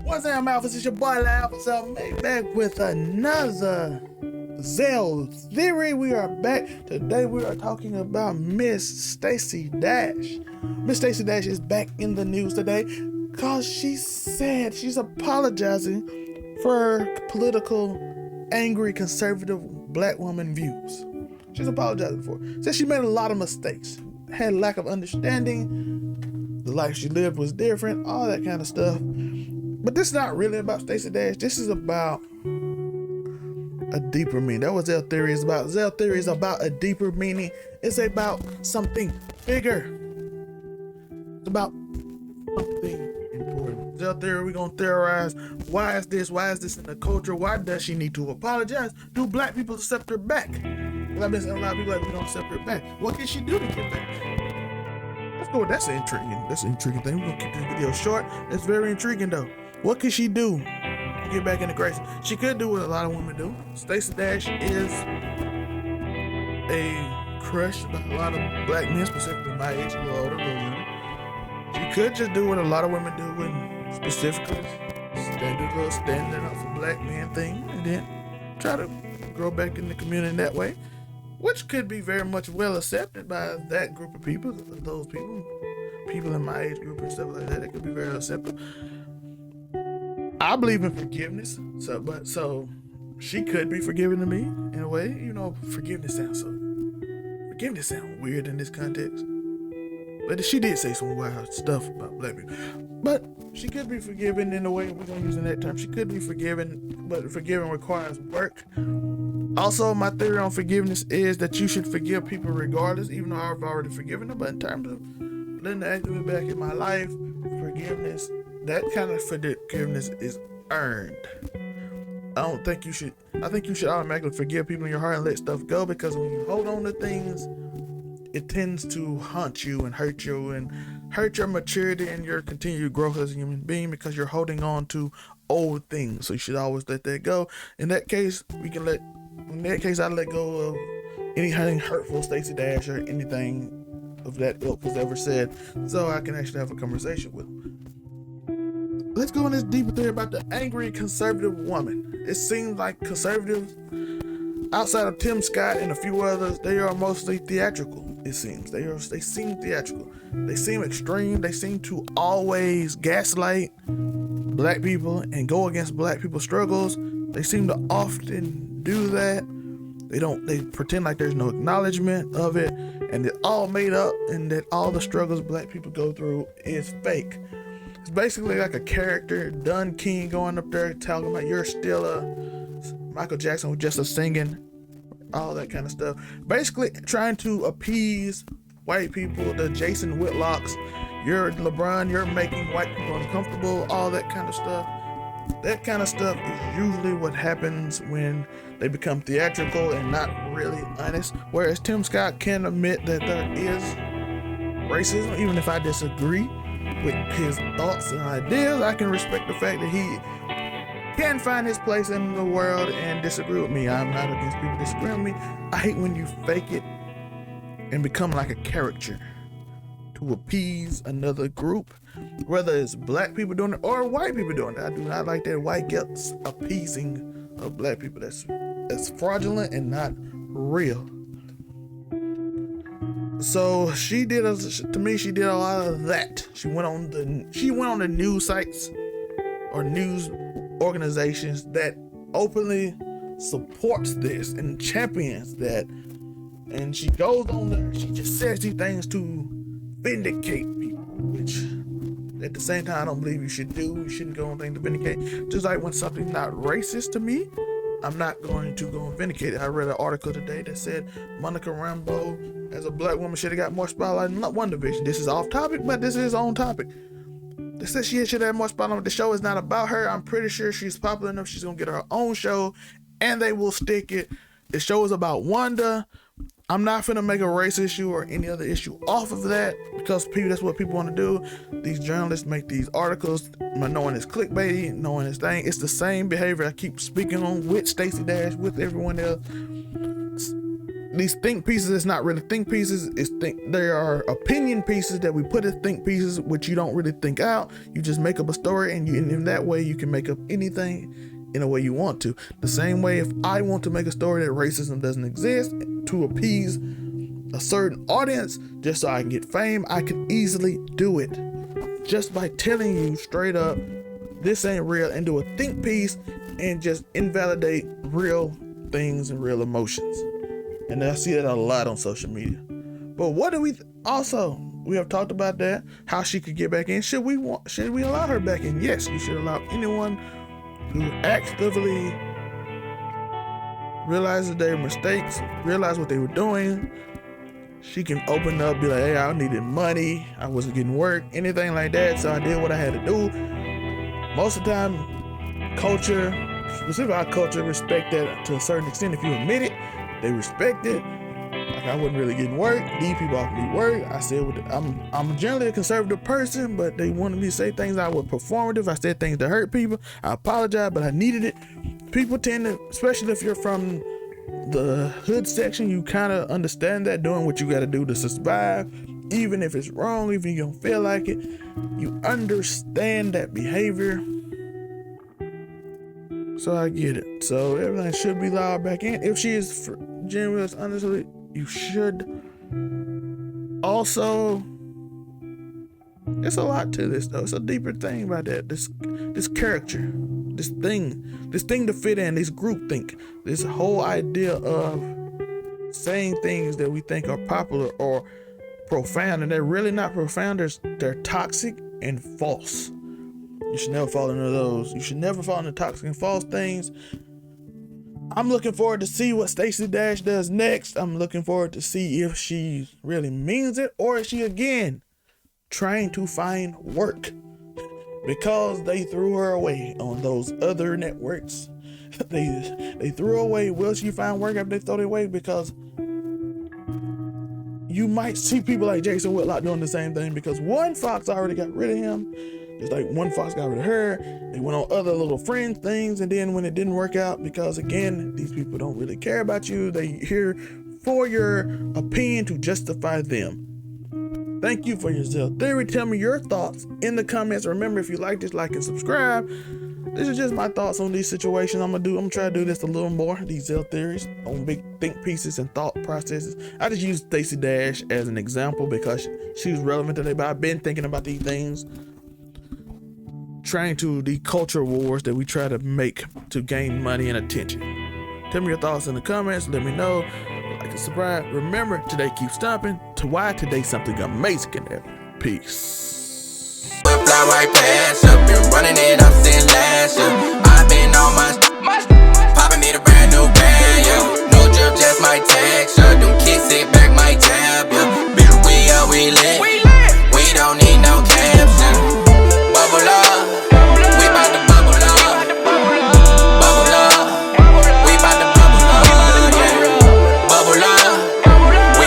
What's up, Alphas? It's your boy Laugh. So made back with another Zell Theory. We are back. Today we are talking about Miss Stacy Dash. Miss Stacy Dash is back in the news today because she said she's apologizing for her political, angry, conservative black woman views. She's apologizing for it. Said she made a lot of mistakes, had lack of understanding, the life she lived was different, all that kind of stuff. But this is not really about Stacy Dash. This is about a deeper meaning. That was Zell Theory is about. Zell Theory is about a deeper meaning. It's about something bigger. It's about something important. Zell Theory, we're going to theorize. Why is this? Why is this in the culture? Why does she need to apologize? Do black people accept her back? I've been saying a lot of people like we don't accept her back. What can she do to get back? Let's go. That's an intriguing thing. We're going to keep this video short. It's very intriguing though. What could she do to get back into grace? She could do what a lot of women do. Stacy Dash is a crush by a lot of black men, specifically my age, a little older, a little younger. She could just do what a lot of women do, and specifically standing up for black men thing, and then try to grow back in the community that way, which could be very much well accepted by that group of people, those people in my age group and stuff like that. It could be very acceptable. I believe in forgiveness, so she could be forgiving to me in a way. You know, forgiveness sounds weird in this context, but she did say some wild stuff about black people. But she could be forgiven in a way. We're gonna use in that term. She could be forgiven, but forgiving requires work. Also, my theory on forgiveness is that you should forgive people regardless, even though I've already forgiven them. But in terms of letting the activity back in my life, forgiveness. That kind of forgiveness is earned. I think you should automatically forgive people in your heart and let stuff go, because when you hold on to things, it tends to haunt you and hurt your maturity and your continued growth as a human being, because you're holding on to old things. So you should always let that go. In that case, I let go of anything hurtful Stacy Dash or anything of that ilk has ever said, so I can actually have a conversation with them. Let's go in this deeper theory about the angry conservative woman. It seems like conservatives, outside of Tim Scott and a few others, they are mostly theatrical. It seems they seem theatrical. They seem extreme. They seem to always gaslight black people and go against black people's struggles. They seem to often do that. They pretend like there's no acknowledgement of it, and it's all made up, and that all the struggles black people go through is fake. It's basically like a character, Dun King, going up there talking about you're still a Michael Jackson with just a singing, all that kind of stuff. Basically trying to appease white people, the Jason Whitlocks. You're LeBron, you're making white people uncomfortable, all that kind of stuff. That kind of stuff is usually what happens when they become theatrical and not really honest. Whereas Tim Scott can admit that there is racism, even if I disagree with his thoughts and ideas. I can respect the fact that he can find his place in the world and disagree with me. I'm not against people disagreeing with me. I hate when you fake it and become like a caricature to appease another group, whether it's black people doing it or white people doing it. I do not like that white guilt appeasing of black people. That's fraudulent and not real. So she did a lot of that. She went on the news sites or news organizations that openly supports this and champions that, and she goes on there. She just says these things to vindicate people, which at the same time I don't believe you should do. You shouldn't go on things to vindicate. Just like when something's not racist to me, I'm not going to go and vindicate it. I read an article today that said Monica Rambeau, as a black woman, should have got more spotlight in WandaVision. This is off topic, but this is on topic. They said she should have more spotlight. The show is not about her. I'm pretty sure she's popular enough. She's going to get her own show, and they will stick it. The show is about Wanda. I'm not finna make a race issue or any other issue off of that, because that's what people want to do. These journalists make these articles knowing it's clickbait, knowing it's thing. It's the same behavior I keep speaking on with Stacy Dash, with everyone else. these think pieces, it's not really think pieces. There are opinion pieces that we put as think pieces, which you don't really think out. You just make up a story, and in that way you can make up anything in a way you want to. The same way, if I want to make a story that racism doesn't exist to appease a certain audience just so I can get fame, I can easily do it just by telling you straight up this ain't real, and do a think piece and just invalidate real things and real emotions. And I see that a lot on social media. But what do we we have talked about that, how she could get back in. Should we allow her back in? Yes, you should allow anyone who actively realizes their mistakes, realize what they were doing. She can open up, be like, hey, I needed money, I wasn't getting work, anything like that, so I did what I had to do. Most of the time, culture, specifically our culture, respect that to a certain extent. If you admit it, they respect it. Like, I wasn't really getting work, these people offered me work. I said, I'm generally a conservative person, but they wanted me to say things I was performative. I said things that hurt people. I apologize, but I needed it. People tend to, especially if you're from the hood section, you kind of understand that, doing what you got to do to survive, even if it's wrong, even if you don't feel like it, you understand that behavior. So I get it. So everything should be allowed back in. If she is genuine, honestly, you should. Also, it's a lot to this though. It's a deeper thing about that. This character, this thing to fit in, this group think, this whole idea of saying things that we think are popular or profound, and they're really not profound. They're toxic and false. You should never fall into those. You should never fall into toxic and false things. I'm looking forward to see what Stacy Dash does next. I'm looking forward to see if she really means it, or is she again trying to find work because they threw her away on those other networks. They threw her away. Will she find work after they throw her away? Because you might see people like Jason Whitlock doing the same thing, because one Fox already got rid of him. Just like one Fox got rid of her. They went on other little friend things, and then when it didn't work out, because again, these people don't really care about you. They here for your opinion to justify them. Thank you for your zeal theory. Tell me your thoughts in the comments. Remember, if you like this, like and subscribe. This is just my thoughts on these situations. I'm gonna try to do this a little more, these zeal theories on big think pieces and thought processes. I just use Stacy Dash as an example because she's relevant today, but I've been thinking about these things, trying to the culture wars that we try to make to gain money and attention. Tell me your thoughts in the comments. Let me know. Like and subscribe. Remember, today keep stomping. To why today something amazing can happen. Peace. Fly right past, up and running it